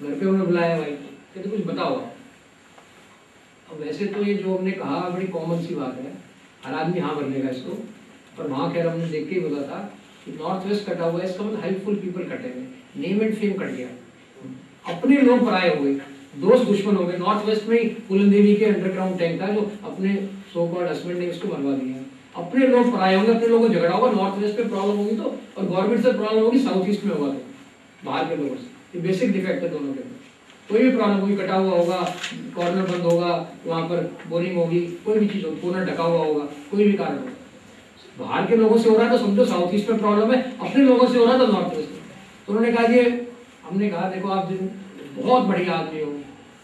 घर पे उन्होंने बुलाया भाई, कहते कुछ बताओ। अब वैसे तो ये जो हमने कहा बड़ी कॉमन सी बात है, हर आदमी हाँ भर लेगा इसको, पर वहाँ खैर हमने देख के ही बोला था कि नॉर्थ वेस्ट कटा हुआ है, इसका मतलब हेल्पफुल पीपल कटे हुए, नेम एंड फेम कट गया, अपने लोग पराये हो गए, दोस्त दुश्मन हो गए। नॉर्थ वेस्ट में फूलन देवी के अंडरग्राउंड टैंक था जो अपने सो कॉल्ड हस्बैंड ने उसको बनवा दिया। अपने लोग पराये होंगे, अपने लोगों को झगड़ा होगा, नॉर्थ वेस्ट पे प्रॉब्लम होगी तो, और गवर्नमेंट से प्रॉब्लम होगी साउथ ईस्ट में होगा तो बाहर के लोगों से। ये बेसिक डिफेक्ट है दोनों के अंदर। कोई भी प्रॉब्लम होगी, कटा हुआ होगा, कॉर्नर बंद होगा, वहाँ पर बोरिंग होगी, कोई भी चीज़ होगी, कॉर्नर ढका हुआ होगा, कोई भी कारण होगा। बाहर के लोगों से हो रहा है तो समझो साउथ ईस्ट में प्रॉब्लम है, अपने लोगों से हो रहा है तो नॉर्थ वेस्ट में। तो उन्होंने कहा ये, हमने कहा देखो आप जिन बहुत बढ़िया आदमी हो,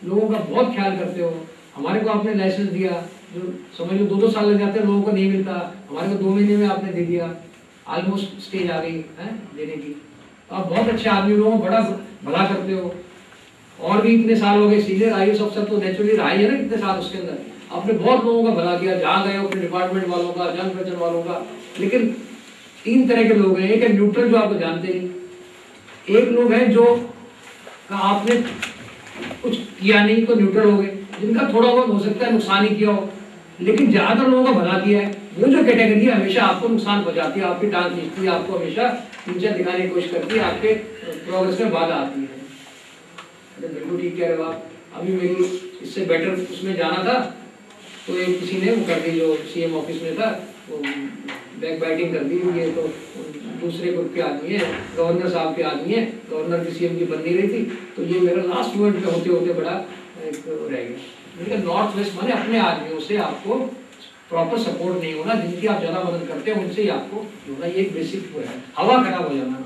लोगों का बहुत ख्याल करते हो, हमारे को आपने लाइसेंस दिया जो समझ लो 2-2 साल लग जाते हैं, लोगों को नहीं मिलता, हमारे को 2 महीने में आपने दे दिया, ऑलमोस्ट स्टेज आ गई है देने की। तो आप बहुत अच्छे आदमी, लोगों को बड़ा भला करते हो, और भी इतने साल हो गए, सीनियर IAS अफसर तो नेचुरली रहा ही है ना कितने साल उसके अंदर, आपने बहुत लोगों का भला किया, जहाँ गए अपने डिपार्टमेंट वालों का, जान पहचान वालों का। लेकिन 3 तरह के लोग हैं, एक है न्यूट्रल जो आपको जानते नहीं, एक लोग हैं जो आपने कुछ किया नहीं तो न्यूट्रल हो गए, जिनका थोड़ा बहुत हो सकता है नुकसान ही किया हो, लेकिन ज्यादातर लोगों का भला किया है। वो जो कैटेगरी है हमेशा आपको नुकसान पहुंचाती है, आपकी टांग खींचती है, आपको हमेशा नीचे दिखाने की कोशिश करती है, आपके प्रोग्रेस में बाधा आती है। बिल्कुल ठीक कह रहे हो आप। अभी मेरी इससे बेटर उसमें जाना था तो एक किसी ने वो कर दी, जो CM ऑफिस में था, वो बैक बाइटिंग कर दी, ये तो दूसरे ग्रुप के आदमी है, गवर्नर साहब के आदमी है, गवर्नर की CM की बन नहीं रही थी, तो ये मेरा लास्ट मोमेंट पे होते होते बड़ा रह गया। लेकिन नॉर्थ वेस्ट माने अपने आदमियों से आपको प्रॉपर सपोर्ट नहीं होना, जिनकी आप ज़्यादा मदद करते हैं उनसे ही आपको होना, ये एक बेसिक वो है। हवा खराब हो जाना,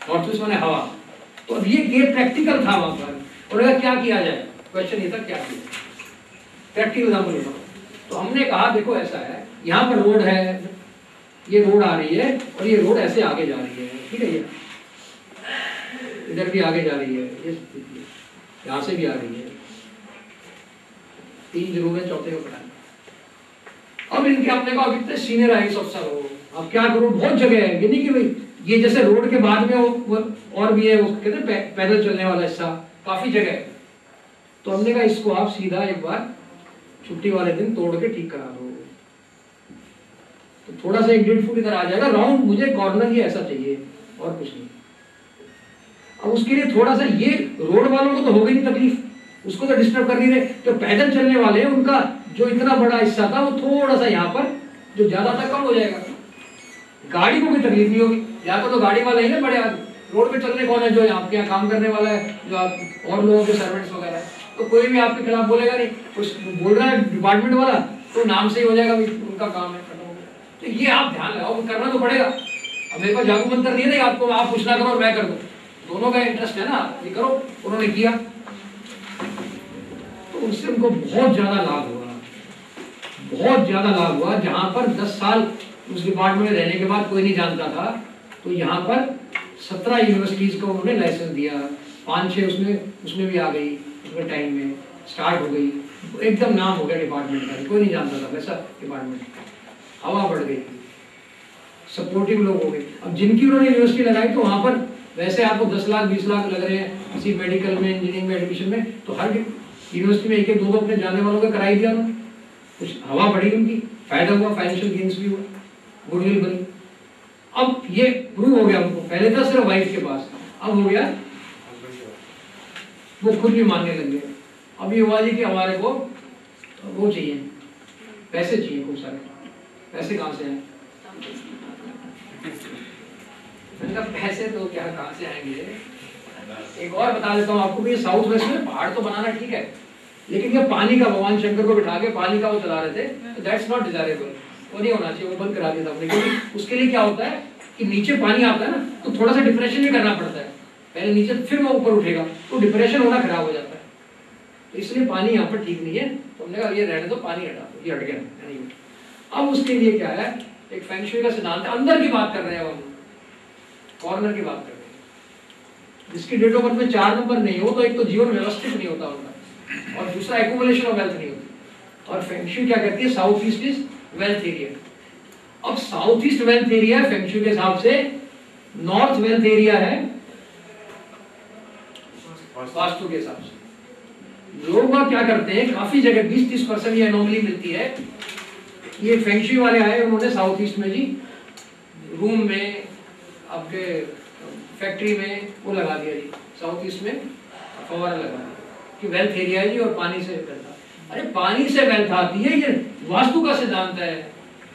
नॉर्थ वेस्ट माने हवा। तो अब ये प्रैक्टिकल था वहाँ पर, और क्या किया जाए, क्वेश्चन ये था क्या किया, प्रैक्टिकल एग्जाम्पल। तो हमने कहा देखो ऐसा है, यहाँ पर रोड है, ये रोड आ रही है और ये रोड ऐसे आगे जा रही है, ठीक है, ये इधर भी आगे जा रही है, ये यहाँ से भी आ रही है, 3 जरूर है, चौथे को पढ़ाना। अब इनके अपने को कितने सीनियर IAS अफसर हो, अब क्या करो, बहुत जगह है, ये नहीं कि भाई ये जैसे रोड के बाद में वो और भी है, वो कहते हैं पैदल चलने वाला हिस्सा, काफी जगह है। तो हमने कहा इसको आप सीधा एक बार छुट्टी वाले दिन तोड़ के ठीक करा दो, तो थोड़ा सा 1-1.5 फुट इधर आ जाएगा राउंड, मुझे कॉर्नर ही ऐसा चाहिए और कुछ नहीं। अब उसके लिए थोड़ा सा, ये रोड वालों को तो हो गई नहीं तकलीफ, उसको तो डिस्टर्ब कर नहीं रहे, जो पैदल चलने वाले हैं उनका जो इतना बड़ा हिस्सा था वो थोड़ा सा यहाँ पर जो ज्यादा था कम हो जाएगा, गाड़ी को कोई तकलीफ नहीं होगी। या तो गाड़ी वाला ही ना बड़े आदमी, रोड पे चलने कौन है, जो आपके यहाँ काम करने वाला है, जो आप और लोगों के सर्वेंट्स वगैरह है, तो कोई भी आपके खिलाफ बोलेगा नहीं, कुछ बोल रहा है डिपार्टमेंट वाला तो नाम से ही हो जाएगा, उनका काम है। तो ये आप ध्यान लगाओ, करना तो पड़ेगा। अब मेरे पास जादू मंत्र नहीं है आपको आप कुछ ना करो और मैं कर दूं, दोनों का इंटरेस्ट है ना, ये करो। उन्होंने किया तो उससे उनको बहुत ज्यादा लाभ हुआ, बहुत ज्यादा लाभ हुआ। जहां पर 10 साल उस डिपार्टमेंट में रहने के बाद कोई नहीं जानता था, तो यहाँ पर 17 यूनिवर्सिटीज को उन्होंने लाइसेंस दिया, 5-6 उसमें भी आ गई, उसमें टाइम में स्टार्ट हो गई, एकदम नाम हो गया डिपार्टमेंट का, कोई नहीं जानता था वैसा डिपार्टमेंट, हवा बढ़ गई, सपोर्टिव लोग हो गए। अब जिनकी उन्होंने यूनिवर्सिटी लगाई तो वहाँ पर वैसे आपको 10 लाख 20 लाख लग रहे हैं किसी मेडिकल में, इंजीनियरिंग में एडमिशन में, तो हर यूनिवर्सिटी में 1-1 2-2 अपने जाने वालों का कराई दिया उन्होंने, कुछ हवा बढ़ी उनकी, फायदा हुआ, फाइनेंशियल गेन्स भी हुआ, गुडविल बनी। अब ये प्रूव हो गया उनको, पहले था सिर्फ वाइफ के पास, अब हो गया वो खुद भी मानने लग गए। अब ये हुआ जी कि हमारे को वो चाहिए, पैसे चाहिए, खूब सारे पैसे कहाँ से आए? पैसे तो क्या कहाँ से आएंगे? एक और बता देता हूँ आपको, ये साउथ वेस्ट में पहाड़ तो बनाना ठीक है, लेकिन ये पानी का, भगवान शंकर को बिठा के पानी का वो चला रहे थे, तो दैट्स नॉट डिजायरेबल, वो नहीं होना चाहिए, वो बंद करा दिया था हमने। क्योंकि उसके लिए क्या होता है कि नीचे पानी आता है ना, तो थोड़ा सा डिप्रेशन भी करना पड़ता है, पहले नीचे फिर वो ऊपर उठेगा, तो डिप्रेशन होना खराब हो जाता है, तो इसलिए पानी यहाँ पर ठीक नहीं है। तो हमने कहा ये रहने दो, पानी हटा दो, ये हट गया। अब उसके लिए क्या है, एक फेंग शुई का सिद्धांत है, अंदर की बात कर रहे हैं हम, कॉर्नर की बात कर रहे हैं। जिसकी डेट ऑफ बर्थ में 4 नंबर नहीं हो तो एक तो जीवन व्यवस्थित नहीं होता उनका, और दूसरा एक्यूमुलेशन ऑफ वेल्थ नहीं होती। और फेंग शुई क्या कहती है, south east is wealth area. अब south east wealth area feng shui के हिसाब से, नॉर्थ वेल्थ एरिया है वास्तु के हिसाब से। लोग क्या करते हैं, काफी जगह 20-30% ये एनोमली मिलती है। ये फेंगशुई वाले आए, उन्होंने साउथ ईस्ट में जी रूम में, आपके फैक्ट्री में वो लगा दिया जी, साउथ ईस्ट में फवारा लगा दिया कि वेल्थ एरिया है जी और पानी से वेल्थ। अरे पानी से वेल्थ आती है, ये वास्तु का सिद्धांत है।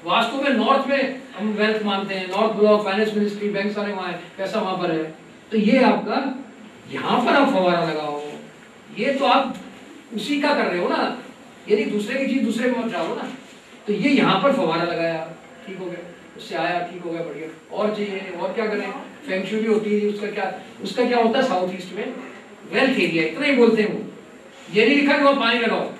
वास्तु में नॉर्थ में हम वेल्थ मानते हैं, north block, finance ministry, bank सारे वहाँ है, पैसा वहाँ पर है। तो ये आपका यहाँ पर आप फवारा लगाओ, ये तो आप उसी का कर रहे हो ना, यदि दूसरे की चीज दूसरे में मत जाओ ना। तो ये यहाँ पर फवारा लगाया, ठीक हो गया, उससे आया, ठीक हो गया, बढ़िया। और चाहिए, और क्या करें, फेंगशुई भी होती है, उसका क्या होता है साउथ ईस्ट में वेल्थ एरिया, इतना ही बोलते हैं वो। ये नहीं लिखा कि वहाँ पानी लगाओ।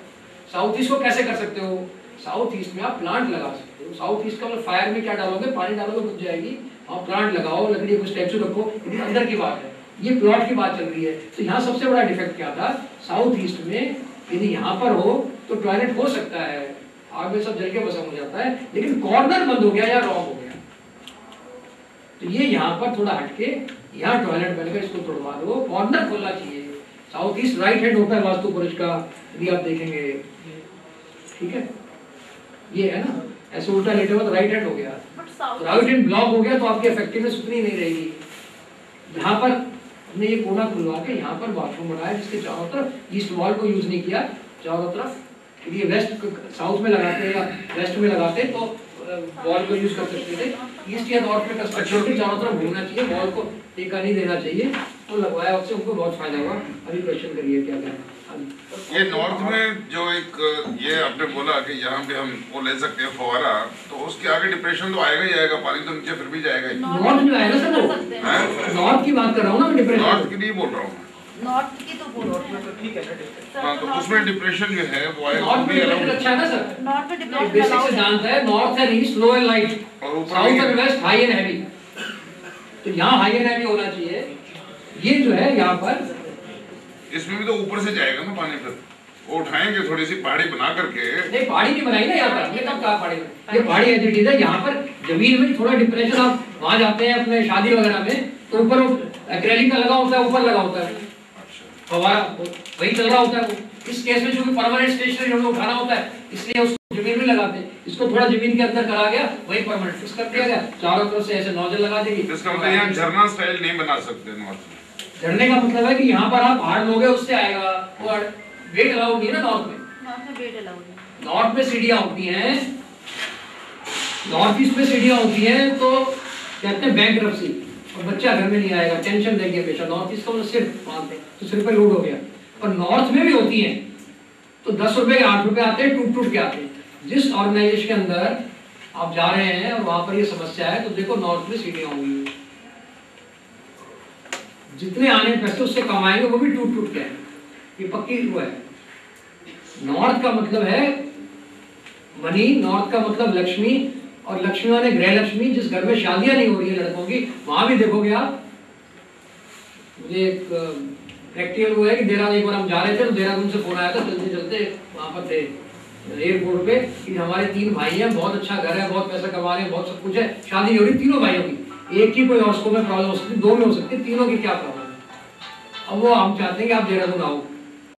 साउथ ईस्ट को कैसे कर सकते हो, साउथ ईस्ट में आप प्लांट लगा सकते हो। साउथ ईस्ट का मतलब फायर में क्या डालोगे, पानी डालोगे, बुझ जाएगी। आप प्लांट लगाओ, लकड़ी को स्टैचू रखो, ये अंदर की बात है, ये प्लॉट की बात चल रही है। तो यहाँ सबसे बड़ा डिफेक्ट क्या था, साउथ ईस्ट में यदि यहाँ पर हो तो टॉयलेट हो सकता है, आग में सब जल के भस्म हो जाता है, लेकिन कॉर्नर बंद हो गया या रॉन्ग हो गया। तो ये यहाँ पर थोड़ा हटके यहाँ टॉयलेट बनेगा, इसको तोड़वा दो, कॉर्नर खोलना चाहिए। साउथ ईस्ट राइट हैंड होता है वास्तु पुरुष का, यदि आप देखेंगे, ठीक है, ये है ना, ऐसे उल्टा लेटे हुआ तो राइट हैंड हो गया, राइट हैंड ब्लॉक हो गया तो आपकी इफेक्टिवनेस उतनी नहीं रहेगी। यहाँ पर हमने ये कोना खुलवा के यहाँ पर बाथरूम बनाया, जिसके चारों तरफ ईस्ट वॉल को यूज नहीं किया, चारों तरफ ये वेस्ट साउथ में लगाते या वेस्ट में लगाते तो वॉल को यूज कर सकते थे, ईस्ट या नॉर्थ में कंस्ट्रक्शन के चारों तरफ घूमना चाहिए, वॉल को टेका नहीं देना चाहिए, तो लगवाया, उससे उनको बहुत फायदा हुआ। अभी क्वेश्चन करिए क्या क्या। ये नॉर्थ में जो एक ये आपने बोला कि यहाँ पे हम वो ले सकते हैं फवारा, तो उसके आगे डिप्रेशन तो आएगा ही आएगा, पानी तो नीचे फिर भी जाएगा ही। नॉर्थ में आएगा सर, वो नॉर्थ की बात कर रहा हूँ ना मैं, डिप्रेशन नॉर्थ की नहीं बोल रहा हूँ, नॉर्थ की तो बोल रहे हैं, ठीक है। हाँ, तो उसमें डिप्रेशन जो है वो आएगा, नॉर्थ में डिप्रेशन अच्छा है ना सर, नॉर्थ में डिप्रेशन बेसिक सिद्धांत है, north and east low and light, south and west high and heavy. तो यहाँ हाई एंड हैवी होना चाहिए। ये जो है यहाँ पर इसमें भी तो ऊपर से जाएगा ना पानी, फिर वो उठाएंगे थोड़ी सी पहाड़ी बना करके। नहीं, पहाड़ी नहीं बनाई ना यहाँ पर, हमने कब कहा पहाड़ी, ये पहाड़ी एज इट इज है। यहाँ पर जमीन में थोड़ा डिप्रेशन, आप वहाँ जाते हैं अपने शादी वगैरह में तो ऊपर एक्रेलिक का लगा होता है, ऊपर लगा होता है फवारा, वही चल रहा होता है वो। इस केस में जो परमानेंट स्टेशनरी हमें उठाना होता है, इसलिए उसको जमीन में लगाते हैं। इसको थोड़ा जमीन के अंदर करा गया, वही परमानेंट फिक्स कर दिया गया, चारों तरफ से ऐसे नोजल लगा देगी। इसका मतलब यहाँ झरना स्टाइल नहीं बना सकते नॉर्थ में। झरने का मतलब है कि यहाँ पर आप पहाड़ लोगे उससे आएगा, वो वेट अलाउड नहीं है ना नॉर्थ में। नॉर्थ में वेट अलाउड है, नॉर्थ में सीढ़ियाँ होती हैं, नॉर्थ ईस्ट में सीढ़ियाँ होती हैं, तो कहते हैं बैंक्रप्सी, और बच्चा घर में नहीं आएगा, टेंशन देंगे हमेशा। नॉर्थ ईस्ट को सिर्फ मानते हैं तो सिर पे लोड हो गया। और नॉर्थ में भी होती हैं तो 10 रुपए के 8 रुपए आते हैं, टूट के आते हैं। जिस ऑर्गेनाइजेशन के अंदर आप जा रहे हैं और वहां पर ये समस्या है, तो देखो नॉर्थ में सीढ़ियाँ होंगी, जितने आने पैसे उससे कमाएंगे वो भी टूट के आएंगे, ये पक्की वो है। नॉर्थ का मतलब है मनी, नॉर्थ का मतलब लक्ष्मी, और लक्ष्मी माने गृह लक्ष्मी। जिस घर में शादियां नहीं हो रही है लड़कों की, वहां भी देखोगे आप। मुझे एक प्रैक्टिकल वो है कि देहरादून एक बार हम जा रहे थे तो देहरादून से फोन आया था, चलते चलते वहां पर थे एयरपोर्ट पे कि हमारे 3 भाई हैं, बहुत अच्छा घर है, बहुत पैसा कमा रहे हैं, बहुत सब कुछ है, शादी नहीं हो रही तीनों भाइयों की। एक की कोई और में प्रॉब्लम हो सकती है, 2 में हो सकती है, तीनों की क्या प्रॉब्लम है। अब वो हम चाहते हैं कि आप देहरादून आओ।